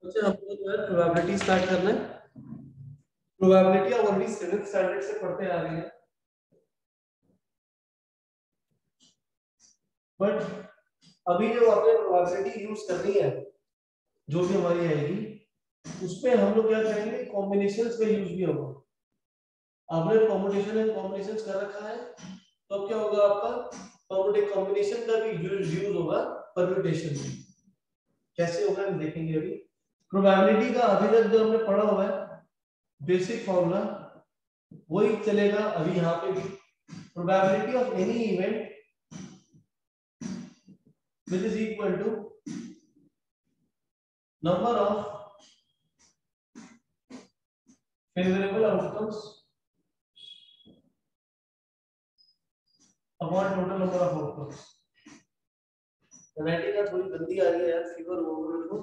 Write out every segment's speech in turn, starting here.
अच्छा हमको जो है प्रोबेबिलिटी स्टार्ट करना है। प्रोबेबिलिटी आप ऑलरेडी 7th स्टैंडर्ड से पढ़ते आ रहे हैं, बट अभी जो आपने प्रोबेबिलिटी यूज करनी है जो भी हमारी आएगी उसमें हम लोग क्या करेंगे, कॉम्बिनेशंस का यूज भी होगा। आपने कॉम्बिनेशन एंड कॉम्बिनेशंस कर रखा है तो अब क्या होगा, आपका कॉम्बिनेशन का भी यूज होगा परम्यूटेशन में। कैसे होगा हम देखेंगे अभी। प्रोबेबिलिटी का अभी तक जो हमने पढ़ा हुआ है बेसिक फॉर्मूला वही चलेगा अभी यहाँ पे भी। Probability of any event which is equal to number of favorable outcomes upon total number of outcomes। Writing का थोड़ी गंदी आ रही है यार, फीवर हो गया तो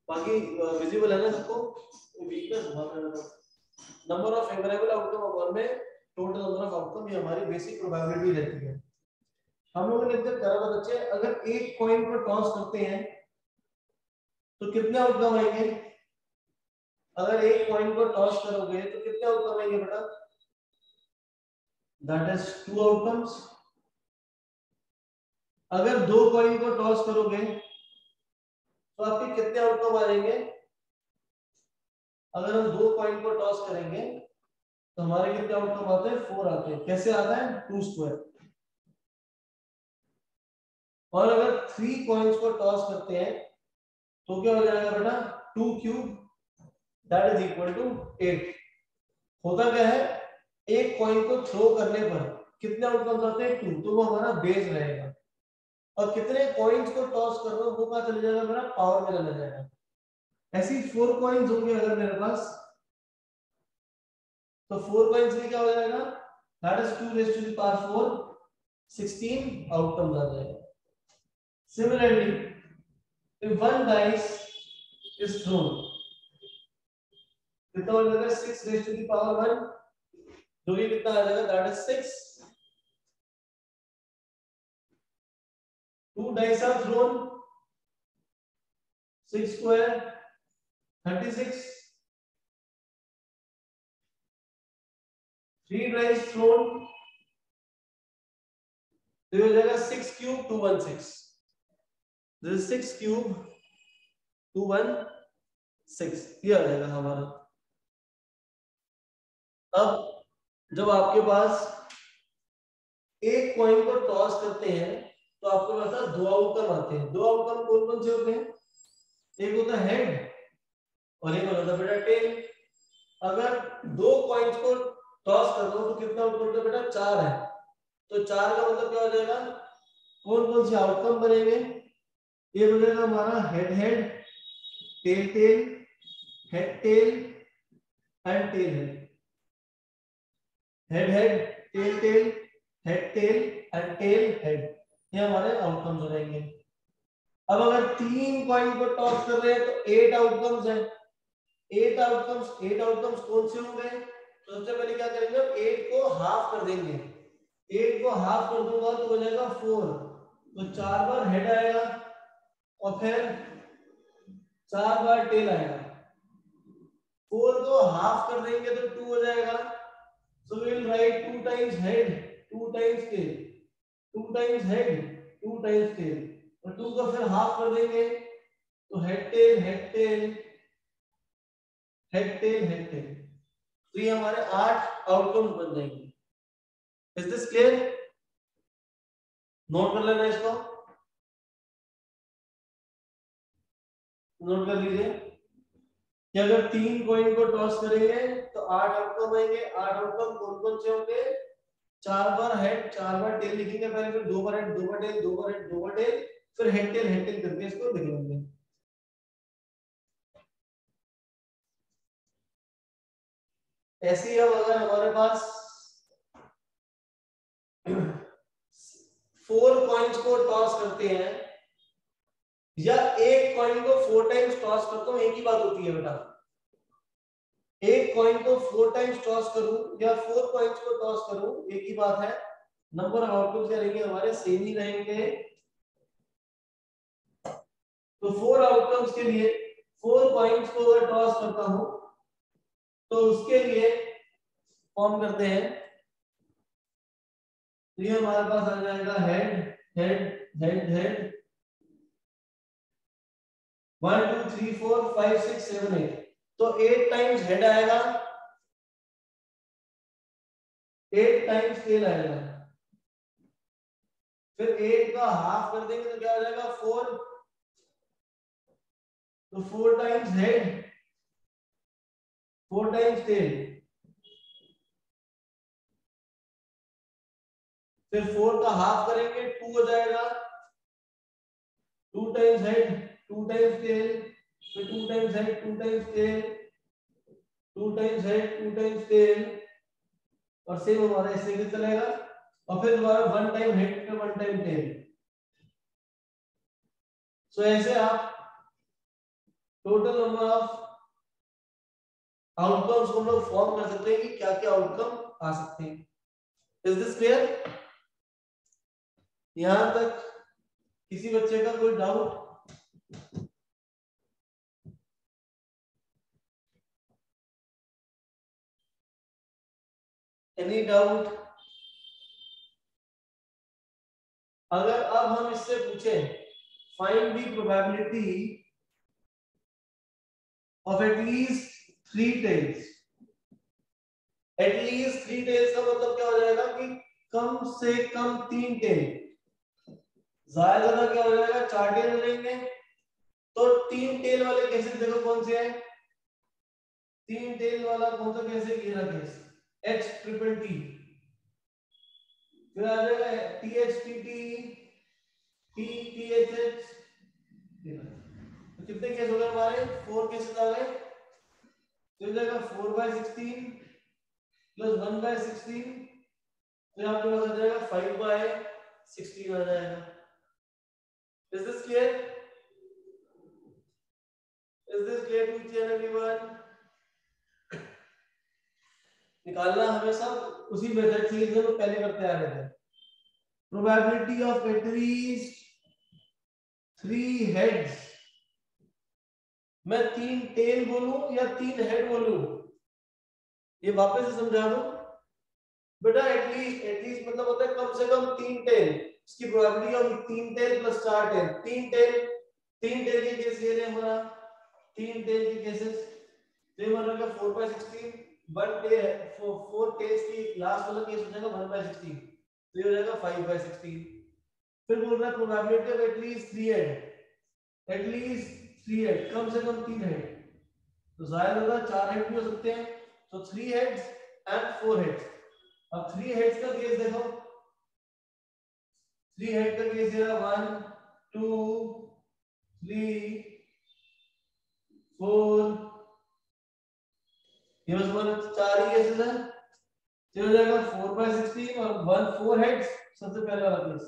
बाकी विजिबल है ना सबको। वीकनेस बहुत है ना। Number of favourable outcome upon में टोटल नंबर ऑफ आउटकम, ये हमारी बेसिक प्रोबेबिलिटी रहती है। हम लोगों ने जब करा था बच्चे, अगर एक कॉइन को टॉस करते हैं तो कितने आउटकम आएंगे। अगर एक कॉइन को टॉस करोगे तो कितने आउटकम आएंगे बेटा, दैट इज 2 आउटकम्स। अगर दो कॉइन को टॉस करोगे तो आपके कितने आउटकम आ जाएंगे। अगर हम दो कॉइन को टॉस करेंगे तो हमारे कितने आउटकम आते हैं, 4 आते हैं। कैसे आता है, 2 स्क्वायर। और अगर 3 कॉइन्स को टॉस करते हैं तो क्या हो जाएगा बेटा, 2 cube that is equal to 8। होता क्या है, एक कॉइन को थ्रो करने पर कितने आउटकम्स आते हैं, 2, तो वो हमारा बेस रहेगा। और कितने कॉइन्स को टॉस कर रहा हूं वो पता चल जाएगा, मेरा पावर में चला जाएगा। ऐसी 4 कॉइन्स होंगे अगर मेरे पास, तो 4 कॉइन्स में क्या हो जाएगा, that is 2 raise to the power 4, 16 outcomes आ जाएगा। Similarly if one dice is thrown, कितना हो जाएगा, 6 रेज़ टू द पावर 1, जो ये कितना आ जाएगा, that is 6। 2 dice are thrown, 6 square 36। 3 dice thrown, तो ये हो जाएगा 6 क्यूब 216। दिस इज 6 क्यूब 216, ये आ जाएगा हमारा। अब जब आपके पास एक कॉइन को टॉस करते हैं तो आपके पास 2 आउटकम आते हैं। 2 आउटकम कौन कौन से होते हैं, एक होता है हेड और एक होता है बेटा टेल। अगर दो कॉइन्स को टॉस कर दो तो कितना आउटकम होता है बेटा, 4 है। तो 4 का मतलब क्या हो जाएगा, कौन कौन से आउटकम बनेंगे, ये बनेगा हमारा head head, tail tail, head tail and tail head. Head head, tail tail, head tail and tail head, ये हमारे आउटकम्स रहेंगे। अब अगर 3 कॉइन को टॉस कर रहे हैं तो 8 आउटकम्स हैं। 8 आउटकम्स कौन से होंगे, तो सबसे पहले क्या करेंगे, 8 को हाफ कर देंगे। 8 को हाफ कर दूंगा तो हो जाएगा 4, तो 4 बार हेड आएगा और फिर 4 बार टेल आएगा। 4 को हाफ कर देंगे तो 2 हो जाएगा, so we will write 2 times head 2 times tail, 2 times head 2 times tail, और 2 को फिर हाफ कर देंगे तो head tail head tell head tell head tell, तो ये हमारे 8 आउटकम्स बन जाएंगे। इज दिस क्लियर, नोट कर लेना इसको, नोट कर लीजिए कि अगर 3 कॉइन को टॉस करेंगे तो 8 आउटकम आएंगे। 8 आउटकम कौन कौन से होंगे, 4 बार हेड 4 बार टेल लिखेंगे पहले, फिर 2 बार हेड 2 बार टेल 2 बार हेड 2 बार टेल, फिर हेड टेल करके इसको लिख लेंगे। ऐसे ही अब अगर हमारे पास 4 कॉइन्स को टॉस करते हैं या एक कॉइन को 4 टाइम्स टॉस करता हूं, एक ही बात होती है बेटा। एक कॉइन को 4 टाइम्स टॉस करूं या 4 कॉइन्स को टॉस करूं, एक ही बात है। नंबर ऑफ आउटकम्स क्या रहेंगे, हमारे सेम ही रहेंगे। तो 4 आउटकम्स के लिए 4 कॉइन्स को अगर टॉस करता हूं तो उसके लिए फॉर्म करते हैं। तो ये हमारे पास आ जाएगा हेड हेड हेड हेड 1 2 3 4 5 6 7 8। तो 8 टाइम्स हेड आएगा, 8 टाइम्स टेल आएगा। फिर 8 का हाफ कर देंगे तो क्या हो जाएगा 4। तो 4 टाइम्स हेड 4 टाइम्स टेल। फिर 4 का हाफ करेंगे 2 हो जाएगा। 2 टाइम्स हेड 2 टाइम्स टेल, फिर 2 times head 2 times tail, 2 times head 2 times tail, और सेम हमारा ऐसे ही चलेगा। और फिर दोबारा 1 टाइम हेड पे 1 टाइम टेल। सो ऐसे आप टोटल नंबर ऑफ आउटकम्स को हम लोग फॉर्म कर सकते हैं कि क्या क्या आउटकम आ सकते हैं। Is this clear? यहां तक किसी बच्चे का कोई डाउट? Any doubt? अगर अब हम इससे पूछें find the probability of at least 3 tails. At least 3 tails का मतलब क्या हो जाएगा कि कम से कम 3 टेल। ज्यादा क्या हो जाएगा 4 टेल लेंगे। तो 3 टेल वाले केसेस देखो कौन से हैं। 3 टेल वाला कौन सा केस है? ये रहा केस एच ट्रिपल टी। फिर आ जाएगा T H T T T T H H. तो कितने केस हो गए हमारे? 4 केसेस आ गए। तो हो जाएगा 4/16 प्लस 1/16। तो यहाँ पे आ जाएगा 5/16 आ जाएगा। Is this clear? Is this clear to each and everyone? निकालना हमें सब उसी मेथड से जो हम पहले करते आ रहे थे। Probability of at least 3 heads. मैं 3 टेल बोलूं या 3 हेड बोलूं, ये वापस से समझा दूं बेटा। एटलीस्ट मतलब होता है कम से कम 3 टेल। इसकी probability of 3 tail plus 4 tail. 3 tail के केस ये रहे हमारा। 3 टेल के केसेस तो ये मतलब 4/16। 1 टेल 4 टेल्स की लास्ट वाला केस हो जाएगा 1/16। तो ये हो जाएगा 5/16। फिर बोल रहा है probability of at least 3 head. At least 3 head कम से कम 3 हेड। तो ज्यादा ज्यादा 4 हेड भी हो सकते हैं। तो 3 हेड्स एंड 4 हेड्स। अब 3 हेड्स का केस देखो। 3 हेड का केस ये रहा 1 2 3 4। ये बस 4 ही केसेस है। तो हो जाएगा 4/16 और 1 4 हेड्स। सबसे पहला वाला केस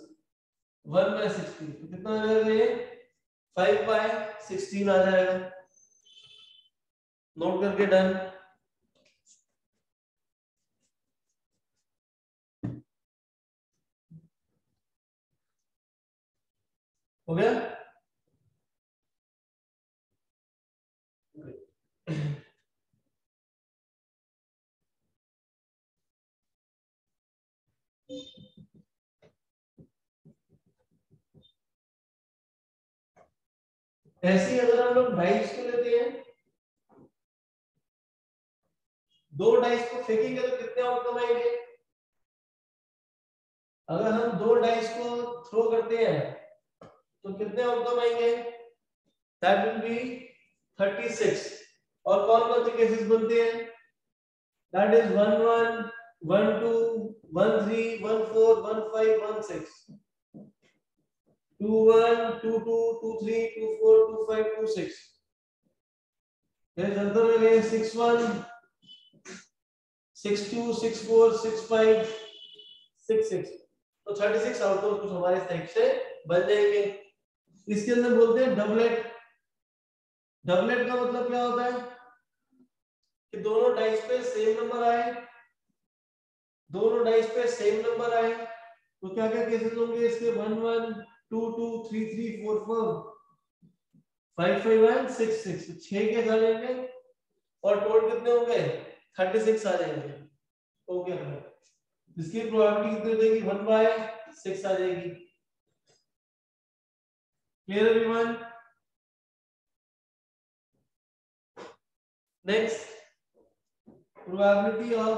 1/16। तो कितना आ जाएगा ये? 5/16 आ जाएगा। नोट करके डन। हो गया? ऐसे ही अगर हम लोग डाइस को लेते हैं, 2 डाइस को फेंकेंगे तो कितने आउटकम आएंगे? अगर हम 2 डाइस को थ्रो करते हैं तो कितने आउटकम आएंगे? That will be 36। और कौन कौन से केसेस बनते हैं? That is 1 1 1 2 1 3 1 4 1 5 1 6 2 1 2 2 2 3 2 4 2 5 2 6। फिर अंदर में गए 6 1 6 2 6 4 6 5 6 6। तो 36 आउटकम कुछ हमारे साइड से बन जाएंगे। इसके अंदर बोलते हैं डबलेट। डबलेट का मतलब क्या होता है कि दोनों डाइस पे सेम नंबर आए। दोनों डाइस पे सेम नंबर आए तो क्या क्या केसेस होंगे इसके? 1 1 2 2 3 3 4 4। 5 5 1 6 6 6 के आ जाएंगे और टोटल कितने होंगे 36 आ जाएंगे। ओके इसकी प्रोबेबिलिटी कितनी हो जाएगी 1/6 आ जाएगी। Clear everyone? Next probability of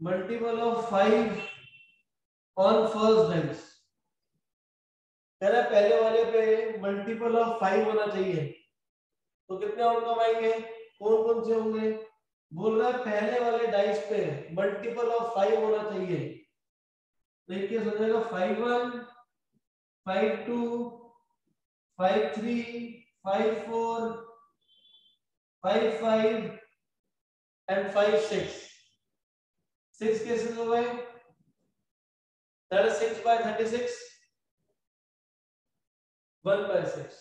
multiple of 5 on first dice. कह रहा है पहले वाले पे मल्टीपल ऑफ 5 होना चाहिए तो कितने आउटकम आएंगे, कौन कौन से होंगे? बोल रहा है पहले वाले डाइस पे मल्टीपल ऑफ 5 होना चाहिए। देखिए हो जाएगा 5 1 5 2 5 3 5 4 5 5 एंड 5 6 6 केसेस हो गए। That is 6/36 1/6।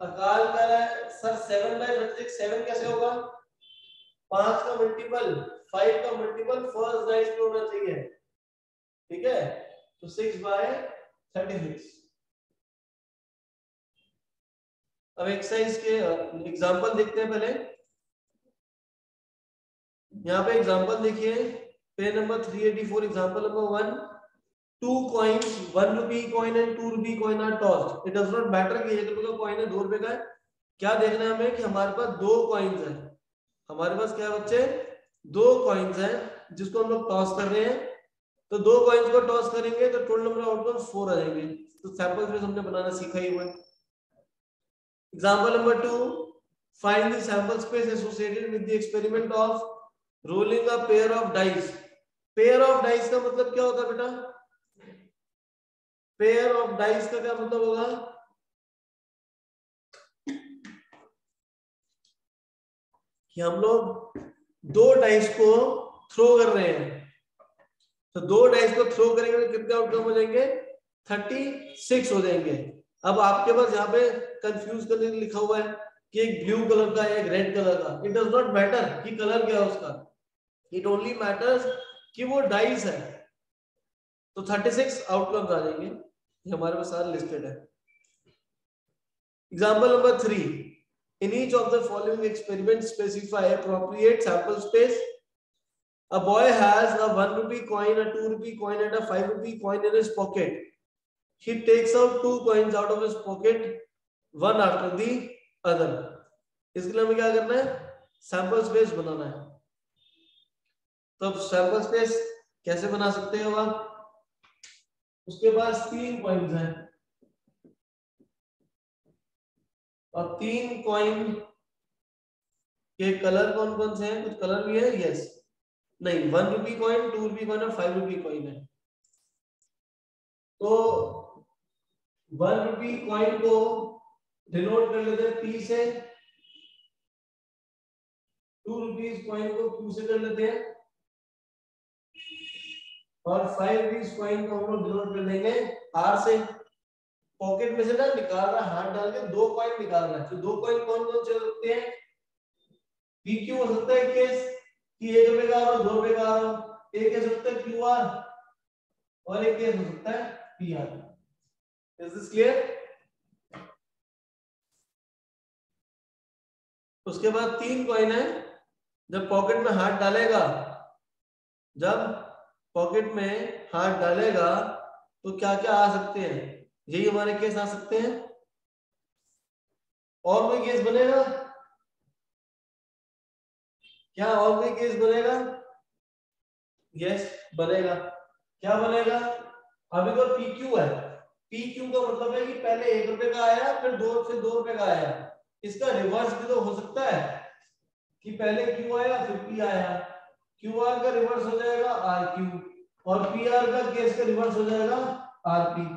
अकाल कर रहा है सर 7/36 7 कैसे होगा? 5 का मल्टीपल 5 का मल्टीपल फर्स्ट डाइस पे होना चाहिए। ठीक है तो 6/36। अब एक्सरसाइज के एग्जांपल देखते हैं पहले। यहाँ पे एग्जांपल देखिए page number 384 example number 1 2 coins 1 rupee coin and 2 rupee coin are tossed. It does not matter कि 1 रुपए का कॉइन है 2 रुपए का है। क्या देखना है हमें कि हमारे पास दो कॉइन्स हैं। हमारे पास क्या है बच्चे? दो कॉइन्स हैं जिसको हम लोग टॉस कर रहे हैं। तो दो कॉइन्स को टॉस करेंगे तो टोटल नंबर ऑफ आउटकम्स 4 आ जाएंगे। तो सैंपल स्पेस हमने बनाना सीखा ही हुआ है। Example number 2 find the sample space associated with the experiment of rolling a pair of dice. Pair of dice का मतलब क्या होता है बेटा? पेयर ऑफ डाइस का क्या मतलब होगा? कि हम लोग दो डाइस को थ्रो कर रहे हैं। तो दो डाइस को थ्रो करेंगे तो कितने आउटकम हो जाएंगे? 36 हो जाएंगे। अब आपके पास यहाँ पे कंफ्यूज करने के लिए लिखा हुआ है कि एक ब्लू कलर का है एक रेड कलर का। इट डज नॉट मैटर कि कलर क्या है उसका, इट ओनली मैटर्स कि वो डाइस है। तो 36 आउटकम्स आ जाएंगे। ये हमारे पास सारे लिस्टेड है। Example number 3 in each of the following experiments specify appropriate sample space. A boy has a 1 rupee coin, a 2 rupee coin and a 5 rupee coin in his pocket. He takes out two coins out of his pocket one after the other. इसके लिए हमें क्या करना है? Sample space बनाना है। तो sample space कैसे बना सकते हो आप? उसके पास 3 कॉइन्स हैं और 3 कॉइन के कलर कौन कौन से हैं? कुछ कलर भी है? यस नहीं 1 रुपी कॉइन 2 रुपी कॉइन और 5 रुपी कॉइन है। तो 1 रुपी कॉइन को डिनोट कर लेते हैं P से, 2 रुपीस कॉइन को Q से कर लेते हैं और 5 रुपीस कॉइन को हम लोग डिनोट कर देंगे R से। पॉकेट में से ना निकाल रहा है, हाथ डाल के दो कॉइन निकाल रहा है। तो दो कॉइन कौन कौन से हो सकते हैं? PQ हो सकता है केस कि 1 रुपए का और 2 रुपए का और एक हो सकता है QR और एक केस हो सकता है PR। Is this clear? उसके बाद 3 कॉइन है। जब पॉकेट में हाथ डालेगा, जब पॉकेट में हाथ डालेगा तो क्या क्या आ सकते हैं? यही हमारे केस आ सकते हैं। और कोई केस बनेगा क्या? और कोई केस बनेगा? यस बनेगा। क्या बनेगा? अभी तो PQ है। PQ का मतलब है कि पहले 1 रुपए का आया फिर 2 रुपए का आया। इसका रिवर्स भी तो हो सकता है कि पहले Q आया फिर P आया। QR का रिवर्स हो जाएगा RQ और PR का केस का रिवर्स हो जाएगा RP।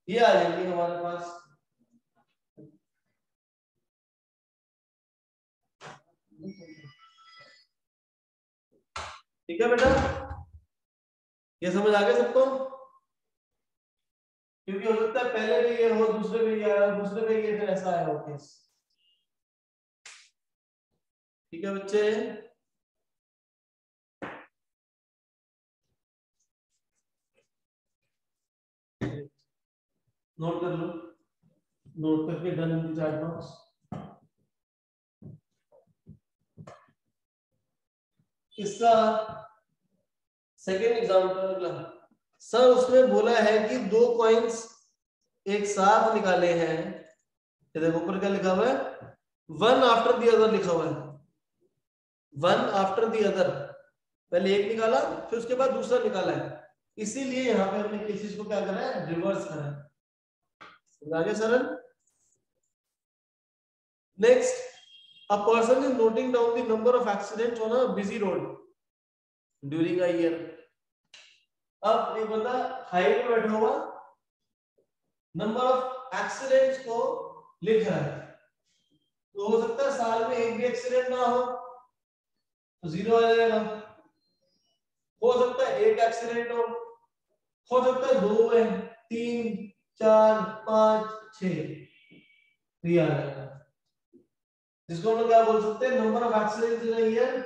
ये आ जाएंगे हमारे पास। ठीक है बेटा, ये समझ आ गया सबको? क्योंकि हो सकता है पहले भी ये हो दूसरे में ये आया दूसरे में ये फिर ऐसा आया हो केस। ठीक है बच्चे? नोट कर लो, नोट करके done in the chat box. इसका सेकेंड एग्जांपल, सर उसमें बोला है कि दो कॉइन्स एक साथ निकाले हैं, ये देखो ऊपर क्या लिखा हुआ है, वन आफ्टर द अदर लिखा हुआ है, वन आफ्टर द अदर, पहले एक निकाला फिर उसके बाद दूसरा निकाला है, इसीलिए यहाँ पे हमने केसेस को क्या करा है, रिवर्स करा है। आगे सरल। Next, a person is noting down the number of accidents on a busy road during a year। अब एक बंदा हाईवे पे बैठा हुआ नंबर ऑफ एक्सीडेंट्स को लिख रहा है, तो हो सकता है साल में एक भी एक्सीडेंट ना हो तो जीरो आ जाएगा, हो सकता है एक एक्सीडेंट हो सकता है दो है, 3 4 5 6 भी आ जाएगा, जिसको हम लोग क्या बोल सकते हैं, number of accidents in a year,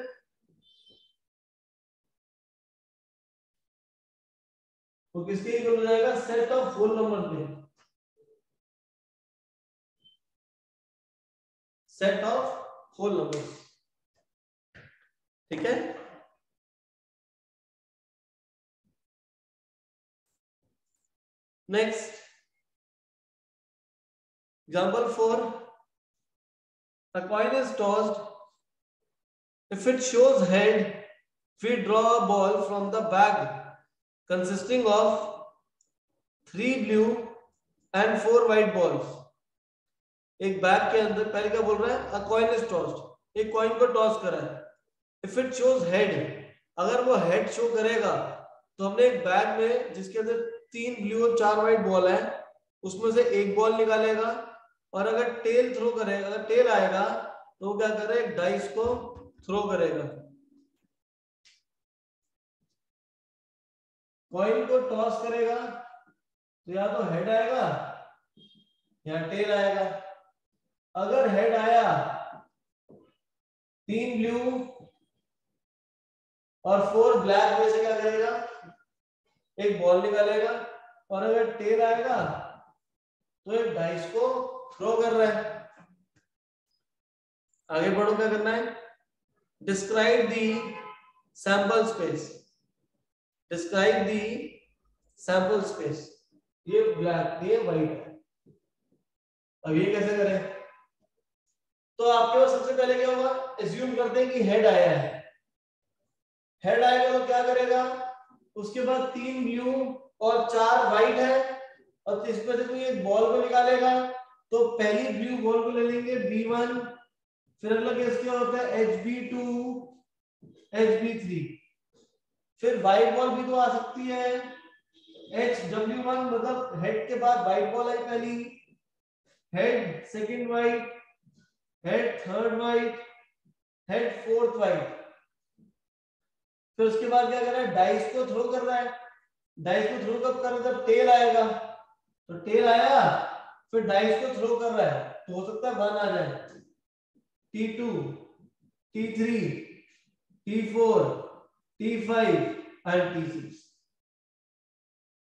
तो किसके इक्वल हो जाएगा, सेट ऑफ होल नंबर पे, सेट ऑफ होल नंबर्स, ठीक है। Next example 4, a coin is tossed, if it shows head we draw a ball from the bag consisting of 3 blue and 4 white balls। एक bag के अंदर पहले क्या बोल रहा है, a coin is tossed, एक कॉइन को टॉस करा है, if it shows head, अगर वो हेड शो करेगा तो हमने एक बैग में जिसके अंदर 3 ब्लू और 4 व्हाइट बॉल है उसमें से एक बॉल निकालेगा, और अगर टेल थ्रो करेगा, अगर टेल आएगा तो वो क्या करेगा, एक डाइस को थ्रो करेगा, कॉइन को टॉस करेगा तो या तो हेड आएगा या टेल आएगा, अगर हेड आया 3 ब्लू और 4 ब्लैक में से क्या करेगा, एक बॉल निकालेगा, और अगर टेल आएगा तो एक डाइस को थ्रो कर रहा है। आगे बढ़ो, क्या करना है, describe the sample space, describe the sample space, ये ब्लैक ये व्हाइट है, अब ये कैसे करें, तो आपके पास सबसे पहले क्या होगा, एज्यूम करते हैं कि हेड आया है, हेड आएगा तो क्या करेगा, उसके बाद 3 ब्लू और 4 व्हाइट है, और इसमें से कोई एक बॉल को निकालेगा, तो पहली ब्लू बॉल को ले लेंगे B1, फिर अगला केस क्या होता है HB2 HB3, फिर व्हाइट बॉल भी तो आ सकती है HW1, मतलब हेड के बाद व्हाइट बॉल आई पहली, head second white, head third white, head fourth white, फिर उसके बाद क्या कर रहा है, डाइस को थ्रो कर रहा है, डाइस को थ्रो कब कर रहा है, जब टेल आएगा, तो टेल आया फिर डाइस को थ्रो कर रहा है, तो हो सकता है 1 आ जाए, T2 T3 T4 T5 and T6।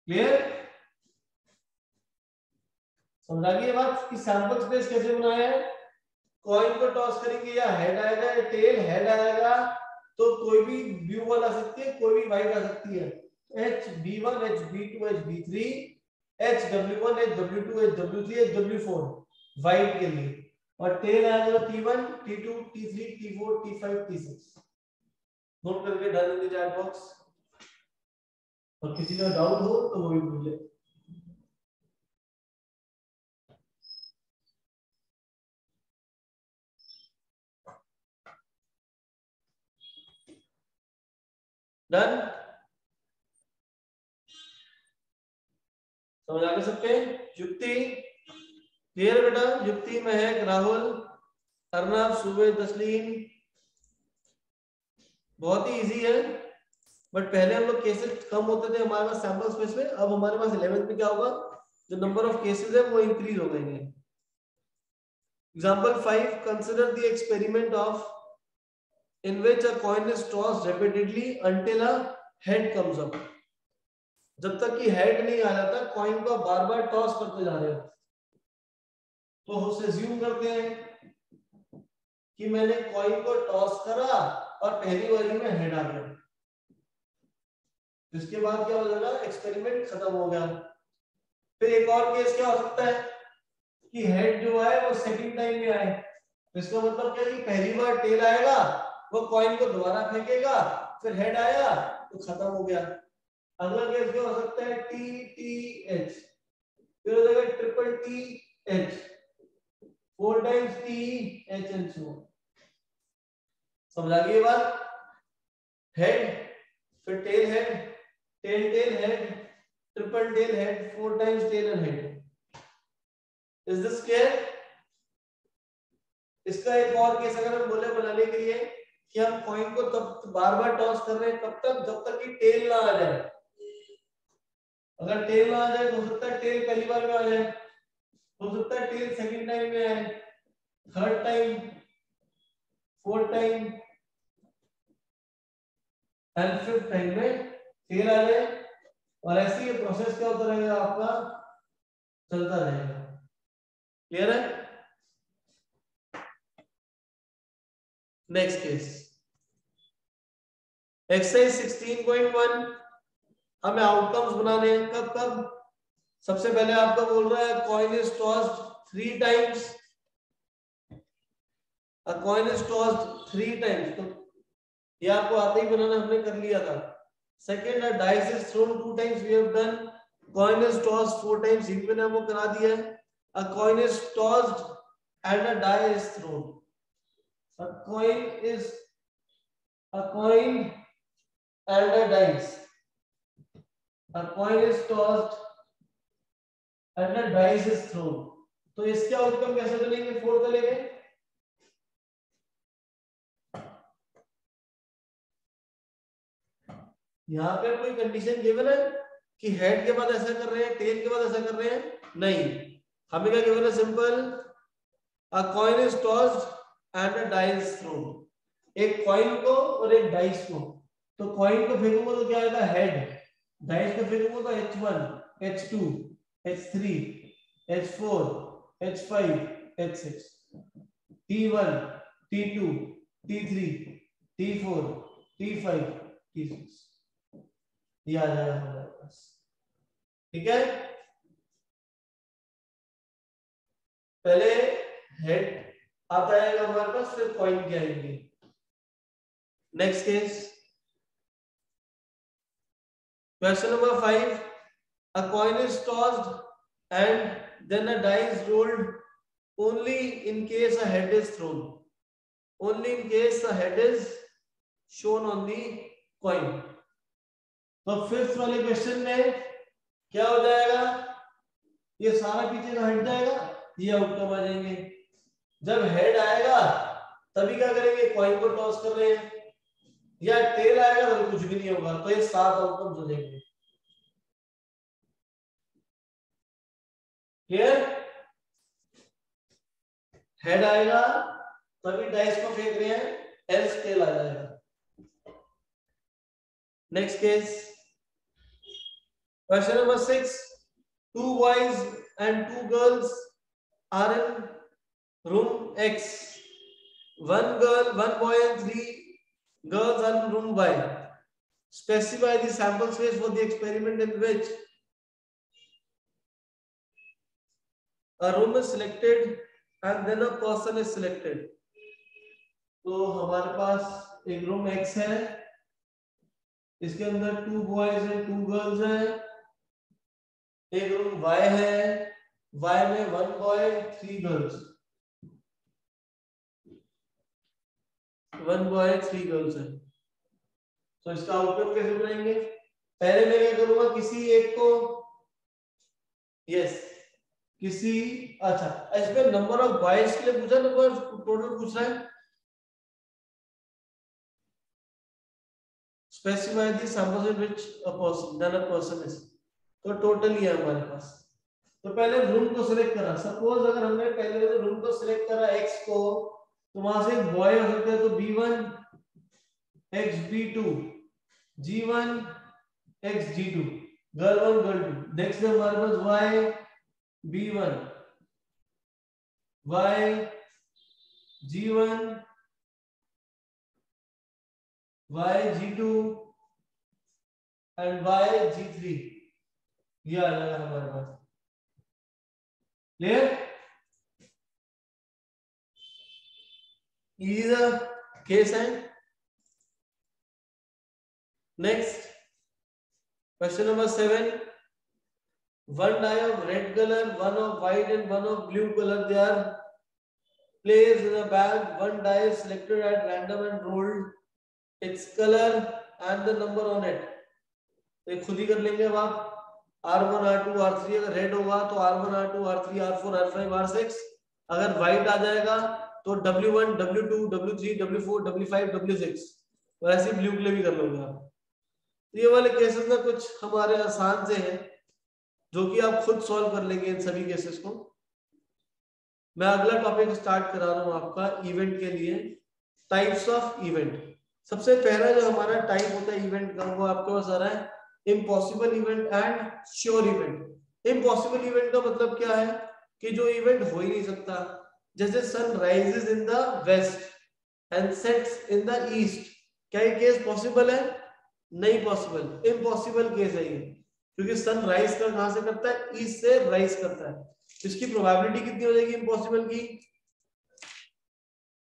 Clear, समझा गई ये बात कि सैंपल स्पेस कैसे बनाया है, कॉइन को टॉस करेंगे या हेड आएगा या टेल, हेड आएगा तो कोई भी ब्लू बॉल आ सकती है, कोई भी व्हाइट आ सकती है, HB1 HB2 HB3 HW1 HW2 HW3 HW4 white के लिए, और टेल आएगा T1 T2 T3 T4 T5 T6। Note करके डाल दीजिए चैट बॉक्स, और किसी का डाउट हो तो वो भी पूछ ले। डन, समझ आ गए सबके, युक्ति क्लियर बेटा, युक्ति महक राहुल अर्नब सुबह तस्लीम, बहुत ही इजी है, बट पहले हम लोग केसेस कम होते थे हमारे पास सैंपल स्पेस में, अब हमारे पास 11th में क्या होगा, जो नंबर ऑफ केसेस है वो इंक्रीज हो जाएंगे। Example 5, consider the experiment of in which a coin is tossed repeatedly until a head comes up। जब तक कि हेड नहीं आ जाता कॉइन को बार बार टॉस करते जा रहे हो। तो उसे अज्यूम करते हैं कि मैंने कॉइन को टॉस करा और पहली बारी में हेड आ गया, इसके बाद क्या हो जाएगा, एक्सपेरिमेंट खत्म हो गया। फिर एक और केस क्या हो सकता है कि हेड जो है वो सेकंड टाइम में आए, इसका मतलब क्या कि पहली बार टेल आएगा, वो कॉइन को दोबारा फेंकेगा, फिर हेड आया तो खत्म हो गया। अगला केस क्या हो सकता है, टी टी एच, फिर हो जाएगा triple T H, 4 times T H and so. समझ आ गई ये बात? हेड, फिर tail head, tail tail head, triple tail head, 4 times tail and head. Is this clear? इसका एक और केस अगर हम बोले बनाने के लिए कि हम कॉइन को तब बार बार टॉस कर रहे हैं कब तक, जब तक कि टेल ना आ जाए। अगर टेल ना आ जाए तो हो सकता है टेल पहली बार में आ जाए, हो सकता है टेल सेकंड टाइम में आए, third time, fourth time and fifth time में टेल आ जाए। और ऐसे ये प्रोसेस क्या होता रहेगा आपका, चलता रहेगा। क्लियर है? नेक्स्ट केस एक्सरसाइज 16.1, हमें आउटकम्स बनाने हैं। कब कब? सबसे पहले आपका बोल रहा है coin is tossed 3 times, a coin is tossed 3 times, तो ये आपको आते ही बनाना हमने कर लिया था। Second, a dice is thrown 2 times, we have done. Coin is tossed 4 times, ये मैंने आपको करा दिया है। A coin is tossed and a die is thrown, a coin is, a coin and a dice, a coin is tossed and a dice is thrown। तो इसके outcome कैसे बनेंगे 4 को लेके? यहाँ पे कोई कंडीशन गिवन है कि हेड के बाद ऐसा कर रहे हैं, टेल के बाद ऐसा कर रहे हैं? नहीं, हमें क्या गिवन है, simple, a coin is tossed and a dice thrown। एक कॉइन को और एक डाइस को, तो कॉइन को फेंकूंगा तो क्या आएगा, हेड, डाइस को फेंकूंगा तो H1, H2, H3, H4, H5, H6, T1, T2, T3, T4, T5, T6, ये आ जाएगा हमारे पास। ठीक है, पहले हेड आता है हमारे पास, फिर कॉइन की आएंगे। Next case, question number 5, a coin is tossed and then a dice rolled only in case a head is thrown, only in case a head is shown on the coin। तो fifth वाले question में क्या हो जाएगा, ये सारा पीछे का हट जाएगा, ये आउटकम आ जाएंगे। जब हेड आएगा तभी क्या करेंगे, कॉइन को टॉस कर रहे हैं, या टेल आएगा तो कुछ भी नहीं होगा, तो ये 7 आउटकम हो जाएंगे। क्लियर? हेड आएगा तभी डाइस को फेंक रहे हैं, एल्स टेल आ जाएगा। Next case, question number 6, 2 boys and 2 girls are in room X, 1 girl, 1 boy and 3 girls are in room Y, specify the sample space for the experiment in which a room is selected and then a person is selected। तो हमारे पास एक room X है, इसके अंदर 2 boys हैं 2 girls हैं। एक room Y है, Y में 1 बॉय 3 गर्ल्स, 1 बॉय 3 गर्ल्स है। तो इसका आउटकम कैसे बनाएंगे, पहले मैं क्या करूंगा, किसी एक को, यस किसी, अच्छा इसमें नंबर ऑफ बॉयज के लिए पूछा, नंबर टोटल पूछ रहा है, specify the samples in which a person then a person is. तो टोटल ही है हमारे पास। तो पहले रूम को सिलेक्ट करा, सपोज अगर हमने पहले रूम को सिलेक्ट करा x को, तो वहां से बॉय हो सकता है, तो b1 x b2, g1 x g2, girl 1 girl 2। Next है हमारे पास y b1 y g1 y g2 and y g3। ये आ जाएगा हमारे पास। क्लियर? इज अ केस है। Next question number 7। one die of red color, one of white and one of blue color, they are placed in a bag. One die is selected at random and rolled, its color and the number on it। तो ये खुद ही कर लेंगे अब आप। R1 R2 R3 अगर red होगा तो R1 R2 R3 R4 R5 R6। अगर व्हाइट आ जाएगा तो W1 W2 W3 W4 W5 W6। और ऐसे ब्लू के लिए भी कर लोगे आप। तो ये वाले केसेस में कुछ हमारे आसान से हैं जो कि आप खुद सॉल्व कर लेंगे इन सभी केसेस को। मैं अगला टॉपिक स्टार्ट करा रहा हूं आपका इवेंट के लिए, टाइप्स ऑफ इवेंट। सबसे पहला जो हमारा टाइप होता है इवेंट का वो आपके पास आ रहा है impossible event and sure event. Impossible event का मतलब क्या है कि जो इवेंट हो ही नहीं सकता, जैसे sun rises in the west and sets in the east. क्या ये केस पॉसिबल है? नहीं पॉसिबल, इम्पॉसिबल केस है ये, क्योंकि सन राइज का कहां से करता है? ईस्ट से राइज करता है। इसकी प्रोबेबिलिटी कितनी हो जाएगी इम्पॉसिबल की?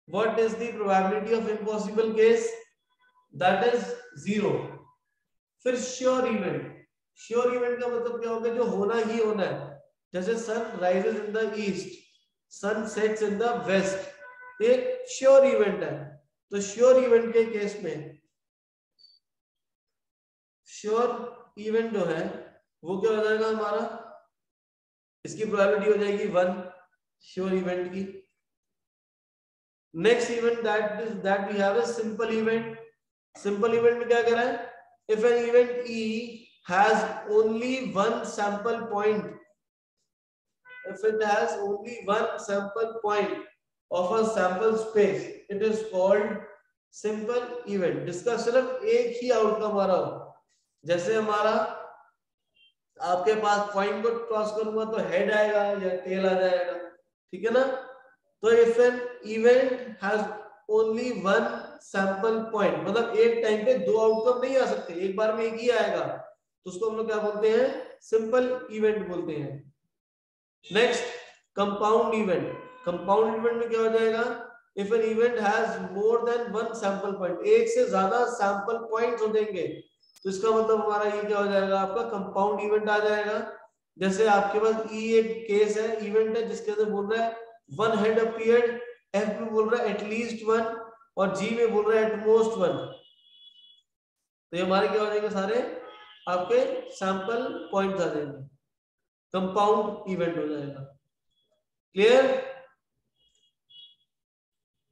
What is the probability of impossible case? That is 0। फिर श्योर इवेंट। श्योर इवेंट का मतलब क्या होगा? जो होना ही होना है, जैसे sun rises in the east, sun sets in the west, ये श्योर इवेंट है। तो श्योर इवेंट के केस में श्योर इवेंट जो है वो क्या हो जाएगा हमारा? इसकी प्रोबेबिलिटी हो जाएगी 1 श्योर इवेंट की। Next event that we have a simple event. Simple event में क्या कह रहा है? If an event E has only one sample point, if it has only one sample point of a sample space, it is called simple event। जिसका सिर्फ एक ही outcome आ रहा हो, जैसे हमारा आपके पास पॉइंट को क्रॉस करूंगा तो हेड आएगा या टेल आ जाएगा, ठीक है ना? तो if an event has only one sample point, मतलब एक टाइम पे दो आउटकम नहीं आ सकते, एक बार में एक ही आएगा, तो उसको हम लोग क्या बोलते हैं? सिंपल इवेंट बोलते हैं। Next compound event. Compound event में क्या हो जाएगा? If an event has more than one sample point, एक से ज्यादा सैंपल पॉइंट्स हो देंगे, तो इसका मतलब हमारा ये क्या हो जाएगा? आपका कंपाउंड इवेंट आ जाएगा। जैसे आपके पास ई एक केस है, इवेंट है, जिसके अंदर बोल रहा है वन हेड अपीयर्ड, एफ में बोल रहा है एटलीस्ट वन, और जी में बोल रहा है एट मोस्ट वन। तो ये हमारे क्या हो जाएंगे? सारे आपके सैंपल पॉइंट्स आ जाएंगे, कंपाउंड इवेंट हो जाएगा। Clear?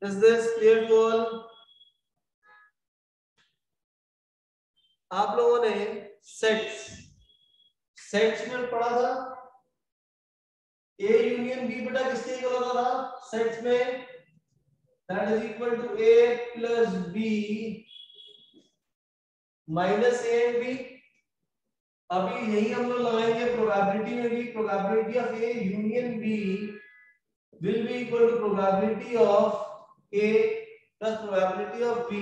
Is this clear to all? आप लोगों ने सेट्स में पढ़ा था ए यूनियन बी, बेटा किसके इक्वल होता था सेट्स में? That is equal to A plus B minus A and B. अभी यही हम लोग लगाएंगे प्रोबेबिलिटी में भी। Probability of A union B will be equal to probability of A plus probability of B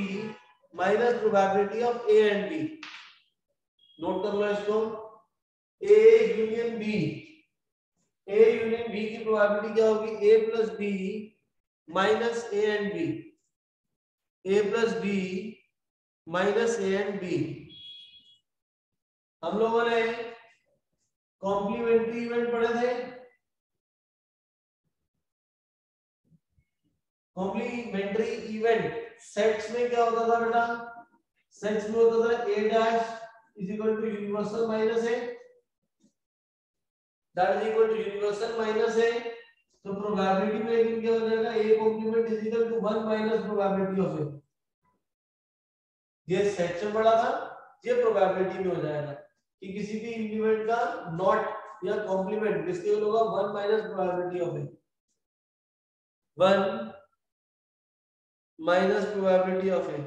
minus probability of A and B। Note कर लो इसको। A union B, A union B की प्रोबेबिलिटी क्या होगी? A plus B minus A and B, A plus B minus A and B। हम लोगों ने complementary event पढ़े थे। कॉम्प्लीमेंट्री इवेंट सेट्स में क्या होता था बेटा? सेट्स में होता था a dash is equal to universal minus a, that is equal to universal minus a। तो प्रोबेबिलिटी में लेकिन क्या हो जाएगा? a complement is equal to 1 minus probability of a। ये सेट्स में पढ़ा था, ये प्रोबेबिलिटी में हो जाएगा कि किसी भी इवेंट का नॉट या कॉम्प्लीमेंट किसके होगा? 1 minus probability of a, 1 minus probability of a।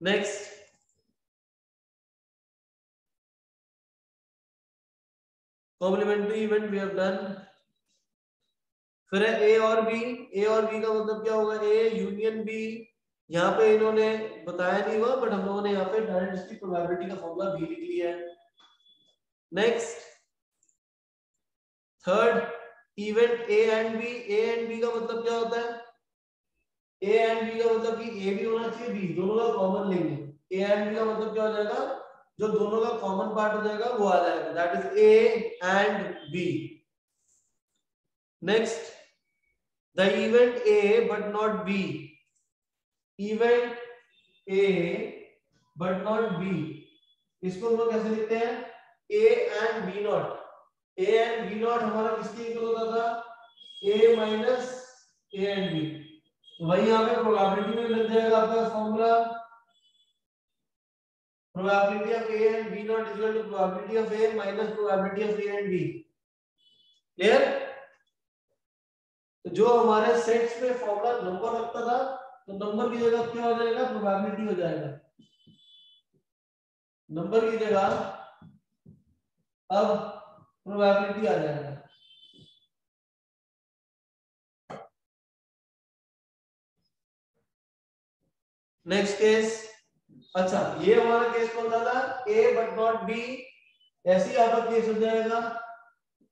Next complementary event we have done. फिर है ए और बी। ए और बी का मतलब क्या होगा? A union B. यहाँ पे इन्होंने बताया नहीं हुआ, बट हम लोगों ने यहाँ पे डायरेक्ट प्रोबेबिलिटी का फॉर्मूला बी लिख लिया है। Next third event A and B. A and B का मतलब क्या होता है? ए एंड बी का मतलब कि ए भी होना चाहिए, बी, दोनों का कॉमन लेंगे। ए एंड बी का मतलब क्या हो जाएगा? जो दोनों का कॉमन पार्ट हो जाएगा वो आ जाएगा, that is A and B. Next the event A but not B. Event A but not B, इसको हम लोग कैसे लिखते हैं? A and B not. A and B not हमारा किसके इक्वल होता था? A minus A and B. तो वही यहाँ पे प्रोबेबिलिटी में लग जाएगा आपका formula, probability of A and B not equal to probability of A minus probability of A and B. Clear? तो जो हमारे सेट्स में फॉर्मूला नंबर लगता था, तो नंबर की जगह क्या हो जाएगा? प्रोबेबिलिटी हो जाएगा। नंबर की जगह अब प्रोबेबिलिटी आ जाएगा। नेक्स्ट केस, अच्छा ये हमारा केस कौन सा था? A but not B. ऐसे ही आपका केस हो जाएगा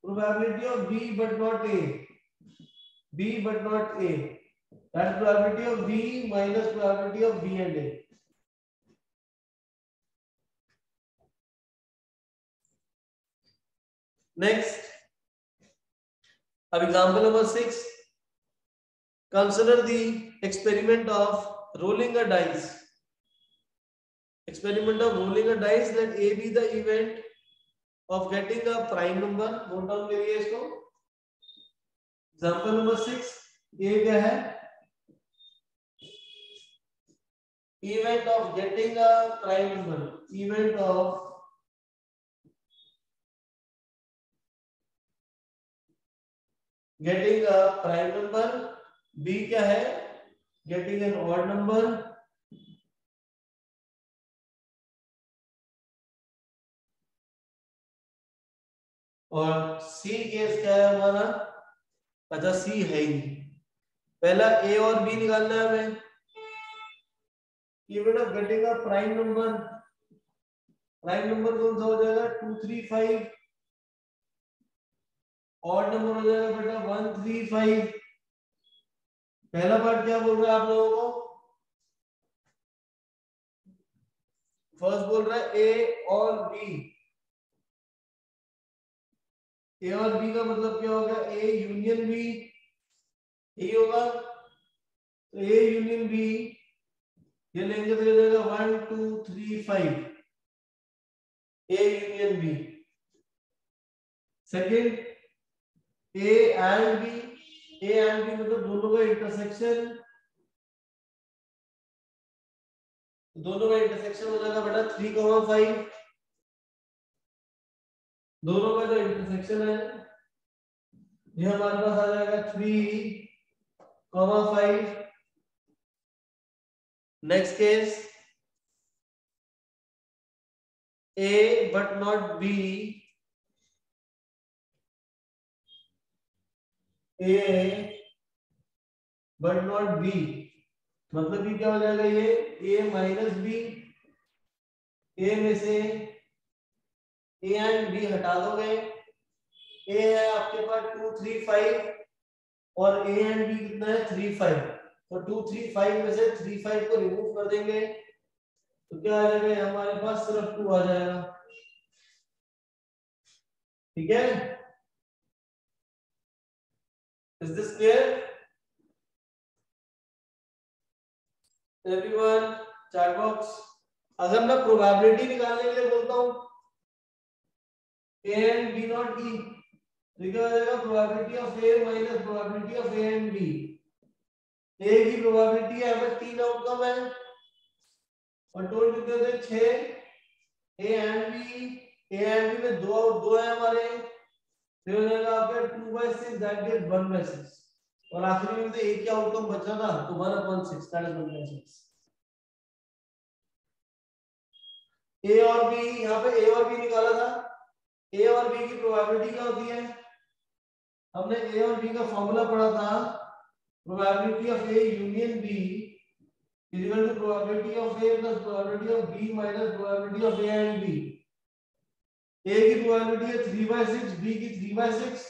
probability of B but not A. B but not A, that is probability of B minus probability of B and A. Next अब example number 6, consider the experiment of rolling a dice. Experiment of rolling a dice, let A be the event of getting a prime number. Note down करिए इसको। Example number 6, A क्या है? Event of getting a prime number. Event of getting a prime number. B क्या है? Getting an odd number. और C case क्या है हमारा? अच्छा C है ही नहीं। पहला A और B निकालना है हमें। Event of getting a prime number. Prime number कौन सा हो जाएगा? 2 3 5। ऑड नंबर हो जाएगा बेटा 1 3 5। पहला पार्ट क्या बोल रहा है आप लोगों को? फर्स्ट बोल रहा है ए और बी। ए और बी का मतलब क्या होगा? ए यूनियन बी, यही होगा। तो ए यूनियन बी ये लेंगे तो हो जाएगा 1 2 3 5। A union B. Second A and B. A and B मतलब दोनों का इंटरसेक्शन। दोनों का इंटरसेक्शन हो जाएगा बेटा 3,5। दोनों का जो इंटरसेक्शन है ये हमारे पास आ जाएगा 3,5। Next case A but not B। A but not B मतलब कि क्या हो जाएगा? ये A माइनस B। A में से A एंड B हटा दोगे। A है आपके पास 2 3 5 और A एंड B कितना है? 3 5। तो 2 3 5 में से 3 5 को रिमूव कर देंगे तो क्या आ जाएगा? हमारे पास सिर्फ 2 आ जाएगा। ठीक है? Is this clear everyone? Chat box. अगर मैं प्रोबेबिलिटी निकालने के लिए बोलता हूं A and B not E, तो क्या हो जाएगा? Probability of A minus probability of A and B। A की प्रोबेबिलिटी है हमें 3 आउटकम है और टोटल कितने थे? 6। A एंड B में दो है हमारे, फिर हो जाएगा आपका 2/6 दैट गेट 1/6 और आखिरी में तो एक ही आउटकम बचा था तो 1/6 दैट इज 1/6। ए और बी, यहाँ पे ए और बी निकाला था। ए और बी की प्रोबेबिलिटी क्या होती है? हमने ए और बी का फॉर्मूला पढ़ा था, probability of A union B is equal to probability of A plus probability of B minus probability of A and B. A की प्रोबेबिलिटी है 3/6, बी की 3/6।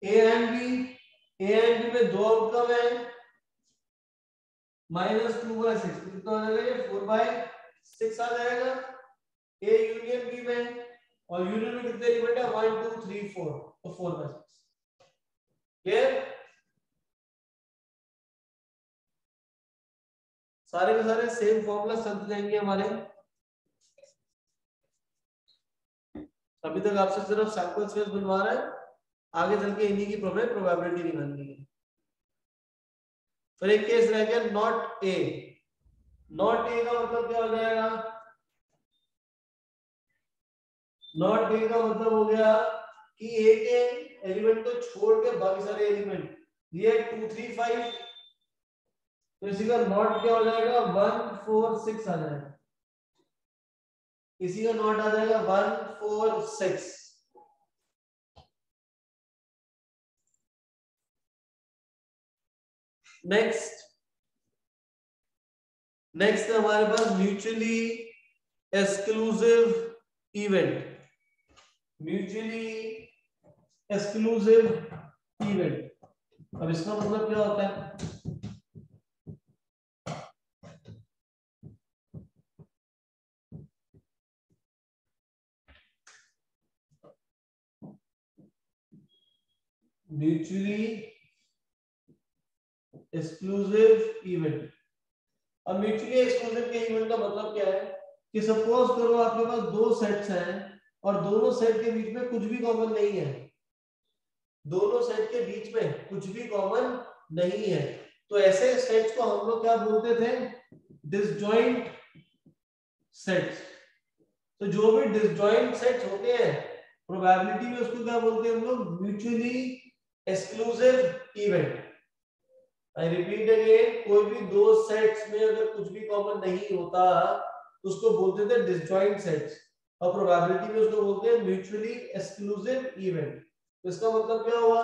ए एंड बी में दो आउटकम है, -2/6 कितना हो जाएगा? 4/6 आ जाएगा ए यूनियन बी में। और यूनियन में कितने एलिमेंट है? 1 2 3 4, तो 4/6। क्लियर? सारे के सारे सेम फॉर्मूला चलते जाएंगे हमारे। अभी तक आपसे सिर्फ सैंपल स्पेस बनवा रहा है, आगे चल के इन्हीं की प्रोबेबिलिटी निकालनी है। फिर एक केस रह गया नॉट ए। नॉट ए का मतलब क्या हो जाएगा? नॉट ए का मतलब हो गया कि ए के एलिमेंट को छोड़ के बाकी सारे एलिमेंट, ये 2 3 5, तो इसी का नॉट क्या हो जाएगा? 1 4 6 आ जाएगा। इसी का नॉट आ जाएगा 1 4 6। नेक्स्ट हमारे पास mutually exclusive event. Mutually exclusive event, अब इसका मतलब क्या होता है? Mutually exclusive event. अब म्यूचुअली एक्सक्लूसिव के इवेंट का मतलब क्या है कि सपोज करो आपके पास दो सेट्स हैं और दोनों सेट के बीच में कुछ भी कॉमन नहीं है। दोनों सेट के बीच में कुछ भी कॉमन नहीं है, तो ऐसे सेट्स को हम लोग क्या बोलते थे? Disjoint sets. तो जो भी डिसजॉइंट सेट्स होते हैं प्रोबेबिलिटी में उसको क्या बोलते हैं हम लोग? Mutually exclusive event. I repeat again, कोई भी दो सेट्स में अगर कुछ भी कॉमन नहीं होता तो उसको बोलते थे डिसजॉइंट सेट्स, और प्रोबेबिलिटी में उसको बोलते हैं म्यूचुअली एक्सक्लूसिव इवेंट। तो इसका मतलब क्या हुआ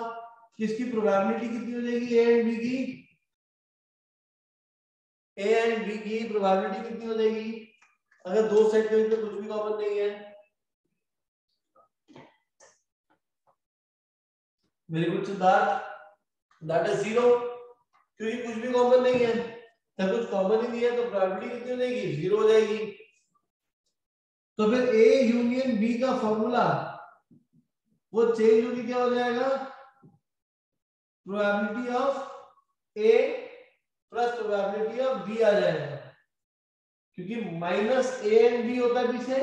कि इसकी प्रोबेबिलिटी कितनी हो जाएगी? ए एंड बी की प्रोबेबिलिटी कितनी हो जाएगी अगर दो सेट के बीच में कुछ भी कॉमन नहीं है? Very good Siddharth, that is 0, क्योंकि कुछ भी कॉमन नहीं है। जब कुछ कॉमन ही नहीं है तो प्रोबेबिलिटी कितनी हो जाएगी? 0 हो जाएगी। तो फिर ए यूनियन बी का फॉर्मूला वो चेंज होकर क्या हो जाएगा? Probability of A plus probability of B आ जाएगा, क्योंकि माइनस ए एंड बी होता है पीछे।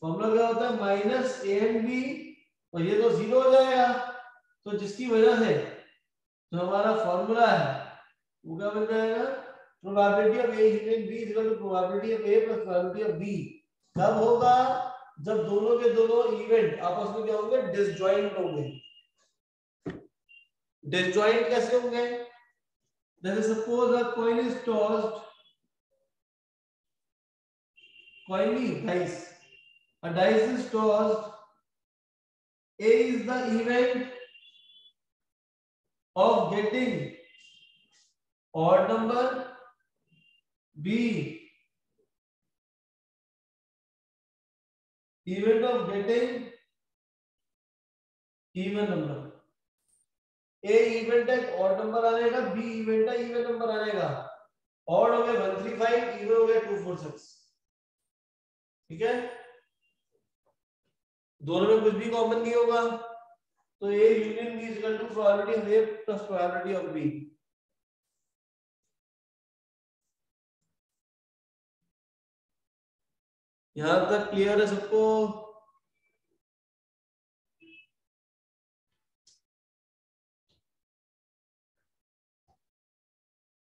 फॉर्मूला क्या होता है? माइनस ए एंड बी, और ये तो 0 हो जाएगा। तो जिसकी वजह से जो हमारा फॉर्मूला है वो क्या बन जाएगा? Probability of A union B is equal to probability of A plus probability of B. कब होगा? जब दोनों के दोनों इवेंट आपस में क्या होंगे? डिसजॉइंट होंगे। डिसजॉइंट कैसे होंगे? जैसे suppose a coin is tossed, coin नहीं, dice, a dice is tossed, A is the event of getting odd number, B event of getting even number। A event है odd number आने का, B event है even number आने का। odd हो गया 135, even हो गया 246। ठीक है, दोनों में कुछ भी कॉमन नहीं होगा, तो A union B is equal to probability of A plus probability of B। यहां तक क्लियर है सबको?